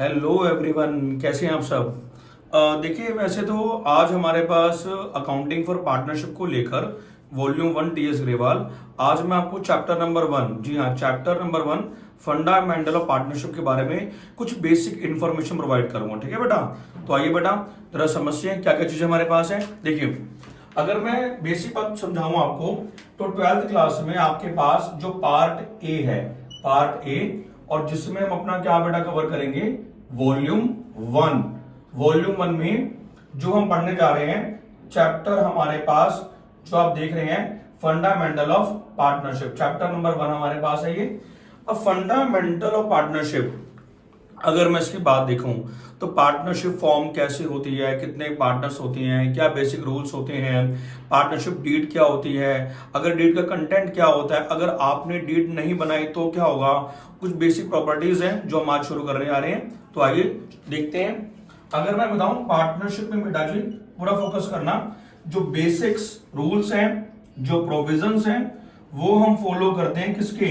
Hello everyone, कैसे हैं आप सब। देखिए, वैसे तो आज हमारे पास अकाउंटिंग फॉर पार्टनरशिप को लेकर वॉल्यूम 1 टीएस ग्रेवाल। आज मैं आपको चैप्टर नंबर 1, जी हाँ, chapter number 1 fundamental of partnership के बारे में कुछ बेसिक इंफॉर्मेशन प्रोवाइड करूंगा। ठीक है बेटा, तो आइए बेटा जरा समझते हैं क्या क्या चीजें हमारे पास है। देखिए, अगर मैं बेसिक बात समझाऊं आपको, तो 12th क्लास में आपके पास जो पार्ट ए है, पार्ट ए, और जिसमें हम अपना क्या बेटा कवर करेंगे, वॉल्यूम 1। वॉल्यूम 1 में जो हम पढ़ने जा रहे हैं चैप्टर हमारे पास जो आप देख रहे हैं fundamental of partnership, chapter number 1 हमारे पास है ये। अब फंडामेंटल ऑफ पार्टनरशिप अगर मैं इसकी बात देखूं तो पार्टनरशिप फॉर्म कैसे होती है, कितने पार्टनर्स होते हैं, क्या बेसिक रूल्स होते हैं, पार्टनरशिप डीड क्या होती है, अगर डीड का कंटेंट क्या होता है, अगर आपने डीड नहीं बनाई तो क्या होगा, कुछ बेसिक प्रॉपर्टीज हैं जो हम आज शुरू करने जा रहे हैं। तो आइए देखते हैं। अगर मैं बताऊं पार्टनरशिप में बेटा जी पूरा फोकस करना, जो बेसिक्स रूल्स हैं, जो प्रोविजंस हैं, वो हम फॉलो करते हैं किसके,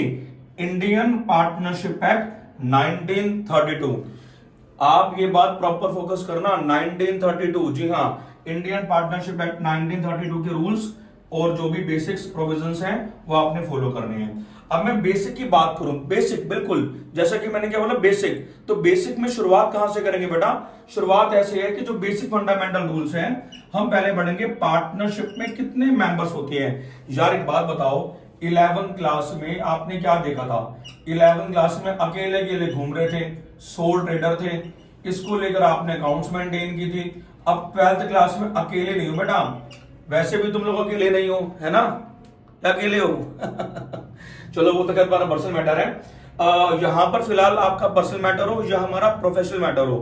इंडियन पार्टनरशिप एक्ट 1932। आप ये बात प्रॉपर फोकस करना, 1932, जी हाँ, इंडियन पार्टनरशिप एक्ट 1932 के रूल्स और जो भी बेसिक्स प्रोविजंस हैं वो आपने फॉलो करने हैं। अब मैं बेसिक की बात करूं, बेसिक बिल्कुल जैसा कि मैंने क्या बोला बेसिक, तो बेसिक में शुरुआत कहां से करेंगे बेटा, शुरुआत ऐसे है कि जो बेसिक फंडामेंटल रूल्स हैं हम पहले पढ़ेंगे पार्टनरशिप में कितने मेंबर्स होते हैं। यार एक बात बताओ, 11th क्लास में आपने क्या देखा था, 11th क्लास में अकेले अकेले घूम रहे थे, सोल ट्रेडर थे, इसको लेकर आपने अकाउंट्स मेंटेन की थी। अब 12th क्लास में अकेले नहीं हो बेटा, वैसे भी तुम लोग अकेले नहीं हो, है ना, क्या अकेले हो चलो वो तो कहते पर्सनल मैटर है। यहां पर फिलहाल आपका पर्सनल मैटर हो या हमारा प्रोफेशनल मैटर हो,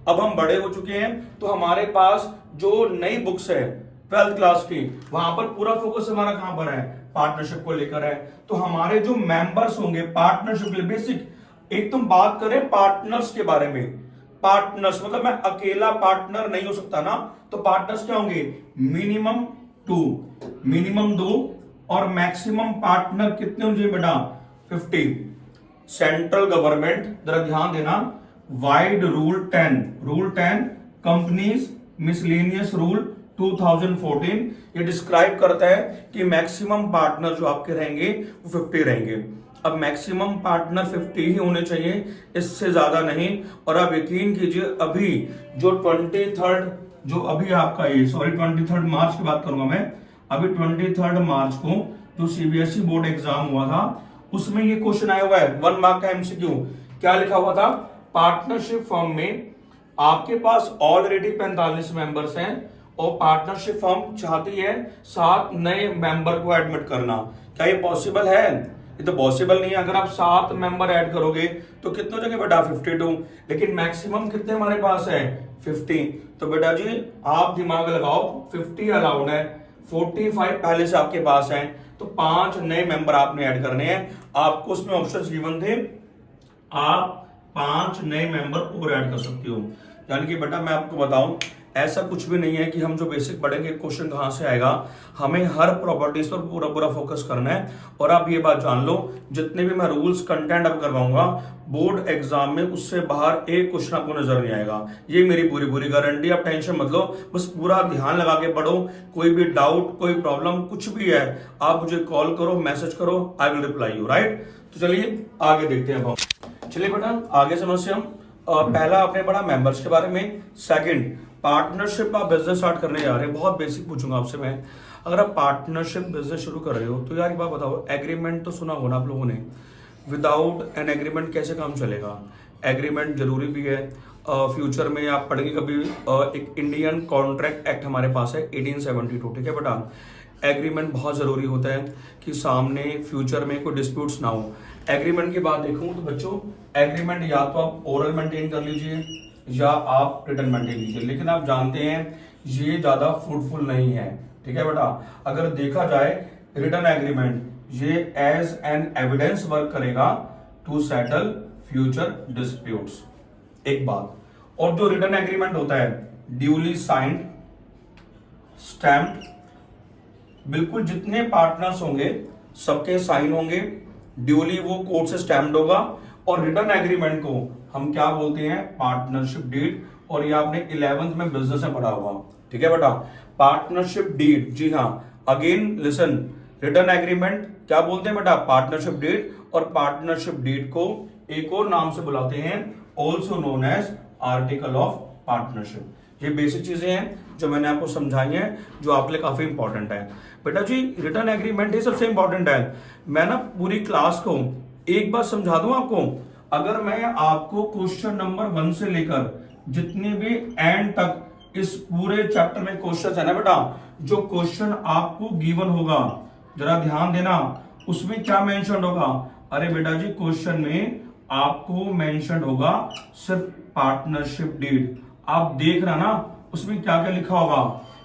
अब हम बड़े हो चुके हैं तो हमारे पास जो नई बुक्स है 12th क्लास की, वहां पर पूरा फोकस हमारा कहां पर है, पार्टनरशिप को लेकर है। तो हमारे जो मेंबर्स होंगे पार्टनरशिप के लिए बेसिक, एक तुम बात करें पार्टनर्स के बारे में, पार्टनर्स मतलब मैं अकेला पार्टनर नहीं हो सकता ना, तो पार्टनर्स क्या होंगे, मिनिमम 2, मिनिमम 2, और मैक्सिमम पार्टनर कितने होंगे बेटा, 50। सेंट्रल गवर्नमेंट, जरा ध्यान देना, wide rule 10, rule 10 companies miscellaneous rule 2014, ये डिस्क्राइब करता है कि मैक्सिमम पार्टनर जो आपके रहेंगे वो 50 रहेंगे। अब मैक्सिमम पार्टनर 50 ही होने चाहिए, इससे ज्यादा नहीं। और आप यकीन कीजिए अभी जो 23rd, जो अभी आपका ये 23rd मार्च की बात करूंगा मैं, अभी 23rd मार्च को जो सीबीएसई बोर्ड एग्जाम हुआ था उसमें ये क्वेश्चन आया हुआ है, 1 मार्क का एमसीक्यू। क्या लिखा हुआ था, पार्टनरशिप फर्म में आपके पास ऑलरेडी 45 मेंबर्स हैं और पार्टनरशिप फर्म चाहती है 7 नए मेंबर को एडमिट करना, क्या ये पॉसिबल है, ये तो पॉसिबल नहीं है। अगर आप 7 मेंबर ऐड करोगे तो कितने हो जाएंगे बेटा, 52, लेकिन मैक्सिमम कितने हमारे पास है, 50। तो बेटा जी आप दिमाग लगाओ, 50 अलाउड है, 45 पहले से आपके पास है, तो 5 नए मेंबर आपने ऐड करने हैं। आपको उसमें ऑप्शंस गिवन थे, आप 5 नए मेंबर और ऐड कर सकते हो। यानी कि बेटा मैं आपको बताऊं, ऐसा कुछ भी नहीं है कि हम जो बेसिक पढ़ेंगे क्वेश्चन कहां से आएगा, हमें हर प्रॉपर्टीज पर पूरा पूरा फोकस करना है। और आप ये बात जान लो, जितने भी मैं रूल्स कंटेंट अब करवाऊंगा बोर्ड एग्जाम में, उससे बाहर एक क्वेश्चन आपको नजर नहीं आएगा, ये मेरी पूरी पूरी गारंटी। आप टेंशन मत लो, बस पूरा ध्यान लगा के पढ़ो। कोई भी डाउट, कोई प्रॉब्लम कुछ भी है, आप मुझे कॉल करो, मैसेज करो, I will reply you, right. तो चलिए आगे देखते हैं। अब चलिए बेटा आगे समझते हम। पहला आपने पढ़ा मेंबर्स के बारे में, सेकंड पार्टनरशिप, आप बिजनेस स्टार्ट करने जा रहे हैं, बहुत बेसिक पूछूंगा आपसे मैं। अगर आप पार्टनरशिप बिजनेस शुरू कर रहे हो तो यार एक बात बताओ, एग्रीमेंट तो सुना होगा आप लोगों ने, विदाउट एन एग्रीमेंट कैसे काम चलेगा, एग्रीमेंट जरूरी भी है। फ्यूचर में आप पढ़ेंगे कभी, एक इंडियन कॉन्ट्रैक्ट एक्ट हमारे पास है 1872, ठीक है बेटा, एग्रीमेंट बहुत जरूरी होता है कि सामने फ्यूचर में कोई डिस्प्यूट्स ना हो। एग्रीमेंट की बात देखूं तो बच्चों, एग्रीमेंट या तो आप ओरल मेंटेन कर लीजिए या आप रिटर्न मेंटेन कीजिए, लेकिन आप जानते हैं ये ज्यादा फ्रूटफुल नहीं है, ठीक है बेटा। अगर देखा जाए रिटर्न एग्रीमेंट ये एज एन एविडेंस वर्क करेगा टू सेटल फ्यूचर डिस्प्यूट्स, एक बात। और जो रिटर्न एग्रीमेंट होता है ड्यूली साइंड, स्टैम्प्ड, बिल्कुल जितने पार्टनर्स होंगे सबके साइन होंगे, ड्यूली वो कोर्ट से स्टैम्प्ड होगा और रिटर्न एग्रीमेंट को हम क्या बोलते हैं, पार्टनरशिप डीड। और ये आपने 11th में बिजनेस में पढ़ा होगा, ठीक है बेटा, पार्टनरशिप डीड। जी हाँ, अगेन लिसन, रिटर्न एग्रीमेंट क्या बोलते हैं बेटा, पार्टनरशिप डीड। और पार्टनरशिप डीड को एक और नाम से बुलाते हैं, also known as article of partnership. ये बेसिक चीजें हैं जो मैंने आपको समझाई हैं, जो आपके लिए काफी इंपॉर्टेंट है बेटा जी। रिटर्न एग्रीमेंट ही सबसे इंपॉर्टेंट है। मैं ना पूरी क्लास को एक बार समझा दूं आपको। अगर मैं आपको क्वेश्चन नंबर 1 से लेकर जितने भी एंड तक इस पूरे चैप्टर में क्वेश्चन है ना बेटा, जो क्वेश्चन आपको गिवन होगा, जरा ध्यान देना, उसमें क्या मेंशन होगा। अरे बेटा जी, क्वेश्चन में आपको मेंशन होगा सिर्फ पार्टनरशिप डीड। आप देख रहा ना, उसमें क्या क्या लिखा होगा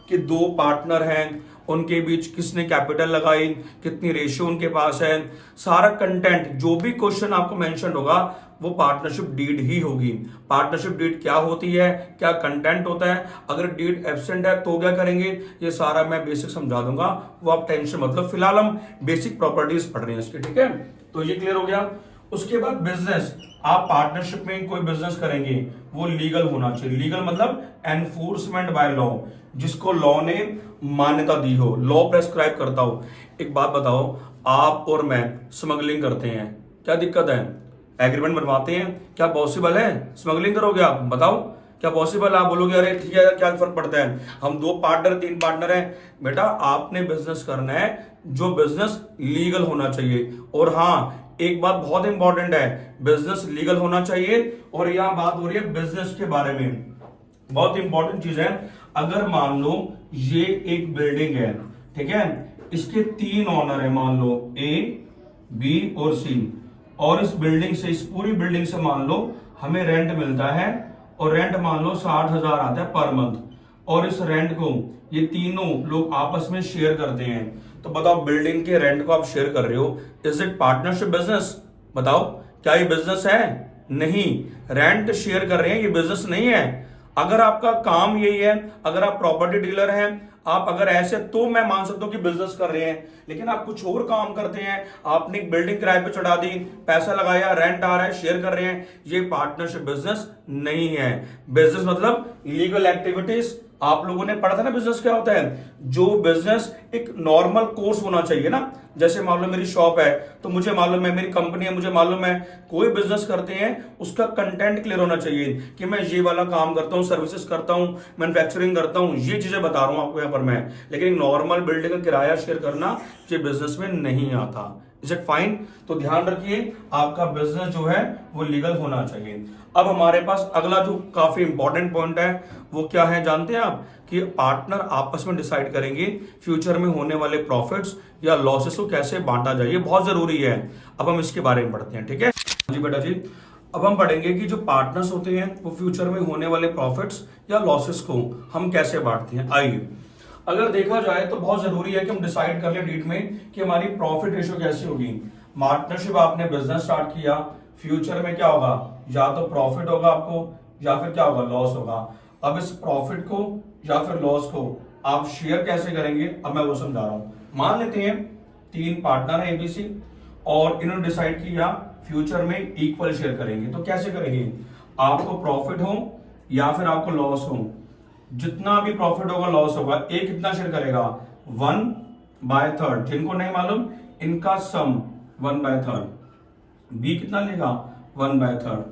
कि 2 पार्टनर हैं, उनके बीच किसने कैपिटल लगाई, कितनी रेशियो उनके पास है, सारा कंटेंट जो भी क्वेश्चन आपको मेंशन होगा वो पार्टनरशिप डीड ही होगी। पार्टनरशिप डीड क्या होती है, क्या कंटेंट होता है, अगर डीड एब्सेंट है तो क्या करेंगे, ये सारा मैं बेसिक समझा दूंगा, वो आप टेंशन मतलब। फिलहाल हम बेसिक प्रॉपर्टीज पढ़ रहे हैं इसकी, ठीक है। तो ये क्लियर हो गया। उसके बाद बिजनेस, आप पार्टनरशिप में कोई बिजनेस करेंगे वो लीगल होना चाहिए। लीगल मतलब एनफोर्समेंट बाय लॉ, जिसको लॉ ने मान्यता दी हो, लॉ प्रेस्क्राइब करता हो। एक बात बताओ, आप और मैं स्मगलिंग करते हैं, क्या दिक्कत है, एग्रीमेंट बनवाते हैं, क्या पॉसिबल है स्मगलिंग करोगे आप, बताओ क्या पॉसिबल। आप बोलोगे अरे ठीक है, क्या फर्क पड़ता है, हम 2 पार्टनर 3 पार्टनर हैं। बेटा आपने बिजनेस करना है, जो बिजनेस लीगल होना चाहिए। और हाँ, एक बात बहुत इंपॉर्टेंट है, बिजनेस लीगल होना चाहिए। और यहां बात हो रही है बिजनेस के बारे में, बहुत इंपॉर्टेंट चीज है। अगर मान लो ये एक बिल्डिंग है, ठीक है, इसके 3 ओनर है, मान लो ए, बी और सी, और इस बिल्डिंग से, इस पूरी बिल्डिंग से मान लो हमें रेंट मिलता है, और रेंट मान लो 60,000 आता है पर मंथ। और इस रेंट को ये तीनों लोग आपस में शेयर करते हैं। तो बताओ, बिल्डिंग के रेंट को आप शेयर कर रहे हो, इज इट पार्टनरशिप बिजनेस, बताओ क्या ये बिजनेस है, नहीं। रेंट शेयर कर रहे हैं, ये बिजनेस नहीं है। अगर आपका काम यही है, अगर आप प्रॉपर्टी डीलर हैं, आप अगर ऐसे, तो मैं मान सकता हूं कि बिजनेस कर रहे हैं। लेकिन आप कुछ और काम करते हैं, आपने एक बिल्डिंग किराए पे चढ़ा दी, पैसा लगाया, रेंट आ रहा है, शेयर कर रहे हैं, ये पार्टनरशिप बिजनेस नहीं है। बिजनेस मतलब लीगल एक्टिविटीज। आप लोगों ने पढ़ा था ना बिजनेस क्या होता है, जो बिजनेस एक नॉर्मल कोर्स होना चाहिए ना। जैसे मान लो मेरी शॉप है, तो मुझे मालूम है, मेरी कंपनी है, मुझे मालूम है, कोई बिजनेस करते हैं उसका कंटेंट क्लियर होना चाहिए कि मैं ये वाला काम करता हूं, सर्विसेज करता हूं, मैन्युफैक्चरिंग करता हूं, ये चीजें बता रहा हूं आपको यहां पर मैं। लेकिन नॉर्मल बिल्डिंग का किराया शेयर करना ये बिजनेस में नहीं आता। Is it fine. तो ध्यान रखिए, आपका बिजनेस जो है वो लीगल होना चाहिए। अब हमारे पास अगला जो काफी इंपॉर्टेंट पॉइंट है वो क्या है जानते हैं आप, कि पार्टनर आपस में डिसाइड करेंगे फ्यूचर में होने वाले प्रॉफिट्स या लॉसेस को कैसे बांटा जाए। ये बहुत जरूरी है। अब हम इसके बारे में पढ़ते हैं, ठीक है जी बेटा जी। अब हम पढ़ेंगे कि जो पार्टनर्स होते हैं वो फ्यूचर में होने वाले प्रॉफिट्स या लॉसेस को हम कैसे बांटते हैं। आइए, अगर देखा जाए तो बहुत जरूरी है कि हम डिसाइड कर लें डीड में कि हमारी प्रॉफिट रेशियो कैसी होगी। पार्टनरशिप, आपने बिजनेस स्टार्ट किया, फ्यूचर में क्या होगा, या तो प्रॉफिट होगा आपको, या फिर क्या होगा, लॉस होगा। अब इस प्रॉफिट को या फिर लॉस को आप शेयर कैसे करेंगे, अब मैं वो समझा रहा हूं। मान लेते हैं 3 पार्टनर है एबीसी, और इन्होंने डिसाइड किया फ्यूचर में इक्वल शेयर करेंगे। तो कैसे करेंगे, आपको प्रॉफिट हो या फिर आपको लॉस हो, जितना भी प्रॉफिट होगा लॉस होगा, ए कितना शेयर करेगा, 1/3। जिनको नहीं मालूम, इनका सम 1/3। बी कितना लेगा, 1/3।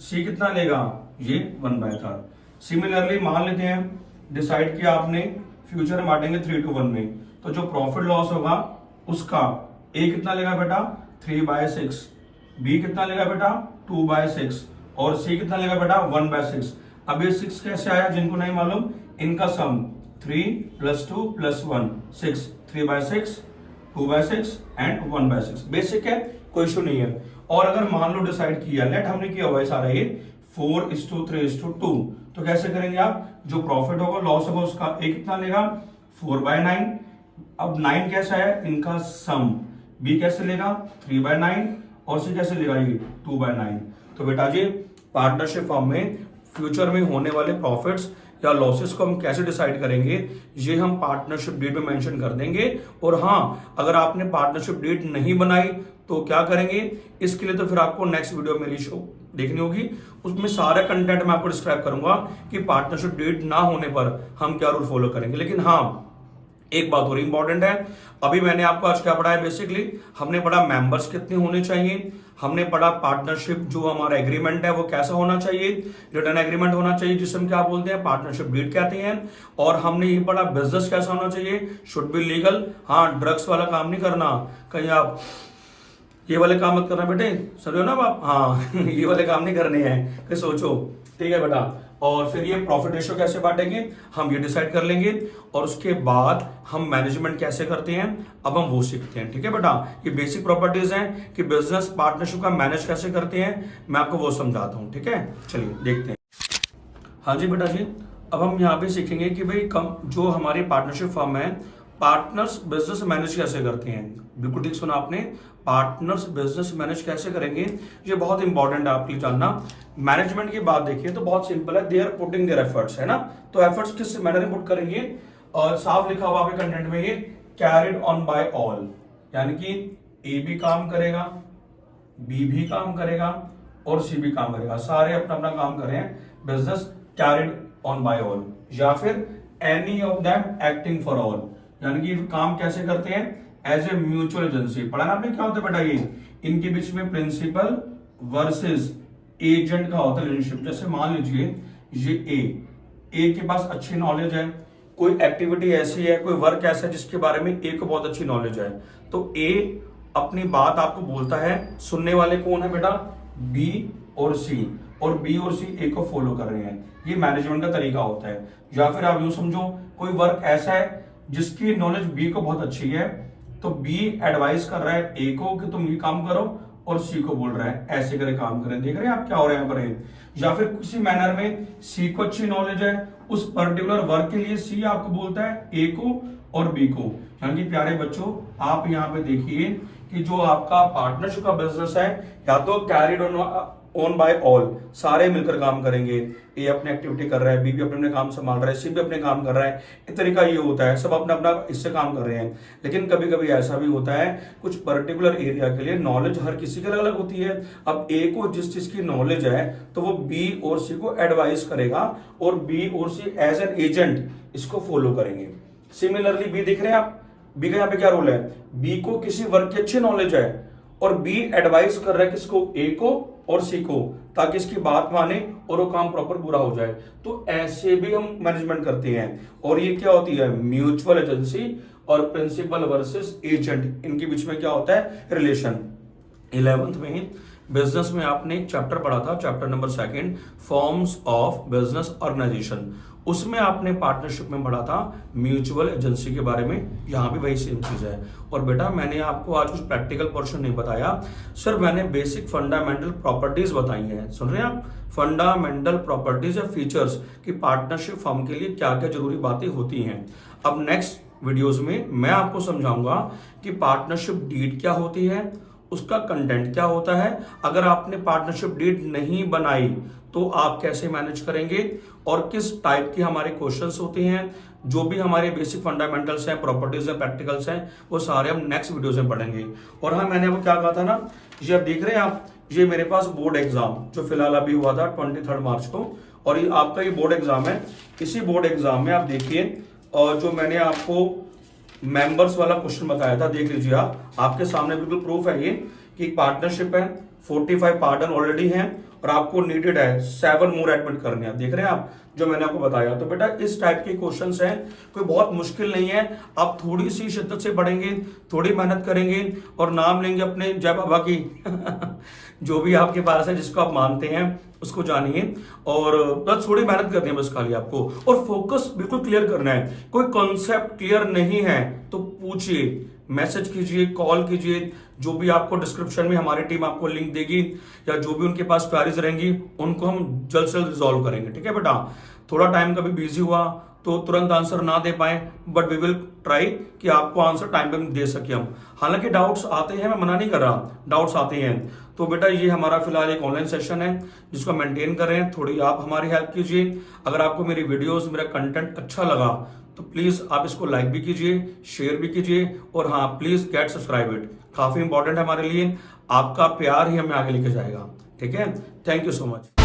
सी कितना लेगा, ये 1/3। सिमिलरली मान लेते हैं डिसाइड किया आपने फ्यूचर में बांटेंगे 3:1 में, तो जो प्रॉफिट लॉस होगा उसका ए कितना लेगा बेटा, 3/6। बी कितना लेगा बेटा, 2/6। और सी कितना लेगा बेटा, 1/6। अब ये 6 कैसे आया, जिनको नहीं मालूम, इनका सम 3 + 2 + 1 6, 3/6, 2/6 एंड 1/6। बेसिक है, कोई इशू नहीं है। और अगर मान लो डिसाइड किया, लेट हमने किया हुआ है सारा ये 4:3:2, तो कैसे करेंगे आप, जो प्रॉफिट होगा लॉस होगा उसका ए कितना लेगा, 4/9। अब 9 कैसे आया, इनका सम, बी कैसे लेगा, 3/9, और सी कैसे लेगा, ये 2/9। तो बेटा जी, पार्टनरशिप फॉर्म में फ्यूचर में होने वाले प्रॉफिट्स या लॉसेस को हम कैसे डिसाइड करेंगे, ये हम पार्टनरशिप डीड में मेंशन कर देंगे। और हाँ, अगर आपने पार्टनरशिप डीड नहीं बनाई तो क्या करेंगे, इसके लिए तो फिर आपको नेक्स्ट वीडियो मेरी शो देखनी होगी, उसमें सारा कंटेंट मैं आपको डिस्क्राइब करूंगा कि पार्टनरशिप डीड ना होने पर हम क्या रूल फॉलो करेंगे। लेकिन हाँ, एक बात और इंपॉर्टेंट है, अभी मैंने आपको आज क्या पढ़ा है, बेसिकली हमने पढ़ा मेंबर्स कितने होने चाहिए, हमने पढ़ा पार्टनरशिप जो हमारा एग्रीमेंट है वो कैसा होना चाहिए, रिटर्न एग्रीमेंट होना चाहिए जिसे हम क्या बोलते हैं, पार्टनरशिप डीड कहते हैं। और हमने ये पढ़ा बिजनेस कैसा होना चाहिए, शुड बी लीगल। हाँ, ड्रग्स वाला काम नहीं करना, कहीं आप ये वाले काम मत करना बेटे, समझो ना आप, हाँ ये वाले काम नहीं करने हैं, फिर सोचो, ठीक है बेटा। और फिर ये प्रॉफिट रेशियो कैसे बांटेंगे हम ये डिसाइड कर लेंगे, और उसके बाद हम मैनेजमेंट कैसे करते हैं अब हम वो सीखते हैं, ठीक है बेटा। ये बेसिक प्रॉपर्टीज हैं कि बिजनेस पार्टनरशिप का मैनेज कैसे करते हैं, मैं आपको वो समझाता हूँ, ठीक है। चलिए देखते हैं। हाँ जी बेटा जी, अब हम यहाँ पे सीखेंगे कि भाई जो हमारी पार्टनरशिप फर्म है, पार्टनर्स बिजनेस मैनेज कैसे करते हैं। बिल्कुल ठीक सुना आपने, पार्टनर्स बिजनेस मैनेज कैसे करेंगे, ये बहुत इंपॉर्टेंट है आपके लिए जानना। मैनेजमेंट की बात देखिए तो बहुत सिंपल है, they are putting their efforts, है ना। तो एफर्ट्स किस मैनर में पुट करेंगे, और साफ लिखा हुआ आपके कंटेंट में ये कैरिड ऑन बाय ऑल, यानी कि ए भी काम करेगा, बी भी काम करेगा और सी भी काम करेगा, सारे अपना अपना काम कर रहे हैं, business carried on by all. या फिर any of them acting for all, यानी कि काम कैसे करते हैं, एज ए म्यूचुअल एजेंसी। पढ़ा ना आपने क्या होता है बेटा, ये इनके बीच में प्रिंसिपल वर्सेस एजेंट का होता है रिलेशनशिप। जैसे मान लीजिए ये ए के पास अच्छी नॉलेज है, कोई एक्टिविटी ऐसी है, कोई वर्क ऐसा है जिसके बारे में ए को बहुत अच्छी नॉलेज है, तो ए अपनी बात आपको बोलता है, सुनने वाले कौन है बेटा, बी और सी, और बी और सी ए को फॉलो कर रहे हैं। ये मैनेजमेंट का तरीका होता है। या फिर आप यूं समझो, कोई वर्क ऐसा है जिसकी नॉलेज बी को बहुत अच्छी है, तो बी एडवाइस कर रहा है ए को कि तुम ये काम करो, और सी को बोल रहा है ऐसे करे काम करें। देख रहे हैं आप क्या हो रहा है यहाँ पर। या फिर किसी मैनर में सी को अच्छी नॉलेज है, उस पर्टिकुलर वर्क के लिए सी आपको बोलता है ए को और बी को। यानी कि प्यारे बच्चों, आप यहाँ पे देखिए कि जो आपका पार्टनरशिप का बिजनेस है, या तो कैरिड ऑन बाय ऑल, सारे मिलकर काम करेंगे, ए अपनी एक्टिविटी कर रहा है, बी भी अपने काम संभाल रहा है, सी भी अपने काम कर रहा है, एक तरीका ये होता है, सब अपना अपना इससे काम कर रहे हैं। लेकिन कभी कभी ऐसा भी होता है, कुछ पर्टिकुलर एरिया के लिए नॉलेज हर किसी की अलग अलग होती है। अब ए को जिस चीज की नॉलेज है तो वो बी और सी को एडवाइस करेगा, और बी और सी एज एन एजेंट इसको फॉलो करेंगे। सिमिलरली बी दिख रहे हैं आप, बी का यहाँ पे क्या रोल है, बी को किसी वर्क की अच्छी नॉलेज है और बी एडवाइस कर रहा है किसको, ए को और सी को, ताकि इसकी बात माने और वो काम प्रॉपर पूरा हो जाए। तो ऐसे भी हम मैनेजमेंट करते हैं। और ये क्या होती है, म्यूचुअल एजेंसी और प्रिंसिपल वर्सेस एजेंट, इनके बीच में क्या होता है, रिलेशन। 11th में बिजनेस में आपने एक चैप्टर पढ़ा था, chapter number 2, forms of business organisation, उसमें आपने पार्टनरशिप में पढ़ा था म्यूचुअल एजेंसी के बारे में। यहाँ भी वही सेम चीज है। और बेटा मैंने आपको आज कुछ प्रैक्टिकल पोर्शन नहीं बताया सर, मैंने बेसिक फंडामेंटल प्रॉपर्टीज बताई हैं। सुन रहे हैं आप, फंडामेंटल प्रॉपर्टीज या फीचर्स कि पार्टनरशिप फर्म के लिए क्या क्या जरूरी बातें होती हैं। अब नेक्स्ट वीडियोज में मैं आपको समझाऊंगा कि पार्टनरशिप डीड क्या होती है, उसका कंटेंट क्या होता है, अगर आपने पार्टनरशिप डीड नहीं बनाई तो आप कैसे मैनेज करेंगे, और किस टाइप के हमारे क्वेश्चंस होते हैं, जो भी हमारे बेसिक फंडामेंटल्स हैं, प्रॉपर्टीज हैं, प्रैक्टिकल्स हैं, वो सारे हम नेक्स्ट वीडियोस में पढ़ेंगे। और हाँ, मैंने वो क्या कहा था ना, ये आप देख रहे हैं आप, ये मेरे पास बोर्ड एग्जाम जो फिलहाल अभी हुआ था 23 मार्च को, और ये आपका ये बोर्ड एग्जाम है। इसी बोर्ड एग्जाम में आप देखिए, और जो मैंने आपको मेंबर्स वाला क्वेश्चन बताया था, देख लीजिए आप, आपके सामने बिल्कुल प्रूफ है ये कि पार्टनरशिप है, 45 पार्टनर ऑलरेडी हैं, और आपको नीडेड है 7 मोर एडमिट करने हैं। देख रहे हैं आप जो मैंने आपको बताया। तो बेटा इस टाइप के क्वेश्चंस हैं, कोई बहुत मुश्किल नहीं है, आप थोड़ी सी शिद्दत से पढ़ेंगे, थोड़ी मेहनत करेंगे और नाम लेंगे अपने जय बाबा की जो भी आपके पास है, जिसको आप मानते हैं उसको जानिए, और बस थोड़ी मेहनत करनी है बस खाली आपको, और फोकस बिल्कुल क्लियर करना है। कोई कॉन्सेप्ट क्लियर नहीं है तो पूछिए, मैसेज कीजिए, कॉल कीजिए, जो भी आपको डिस्क्रिप्शन में हमारी टीम आपको लिंक देगी, या जो भी उनके पास क्वेरीज रहेंगी उनको हम जल्द से जल्द रिजॉल्व करेंगे, ठीक है बेटा। थोड़ा टाइम कभी बिजी हुआ तो तुरंत आंसर ना दे पाए, बट वी विल ट्राई कि आपको आंसर टाइम पे दे सके हम। हालांकि डाउट्स आते हैं, मैं मना नहीं कर रहा, डाउट्स आते हैं। तो बेटा ये हमारा फिलहाल एक ऑनलाइन सेशन है जिसको मेंटेन कर रहे हैं, थोड़ी आप हमारी हेल्प कीजिए। अगर आपको मेरी वीडियोस, मेरा कंटेंट अच्छा लगा तो प्लीज आप इसको लाइक भी कीजिए, शेयर भी कीजिए, और हाँ प्लीज गेट सब्सक्राइब इट, काफी इंपॉर्टेंट है हमारे लिए। आपका प्यार ही हमें आगे लेके जाएगा। ठीक है, थैंक यू सो मच।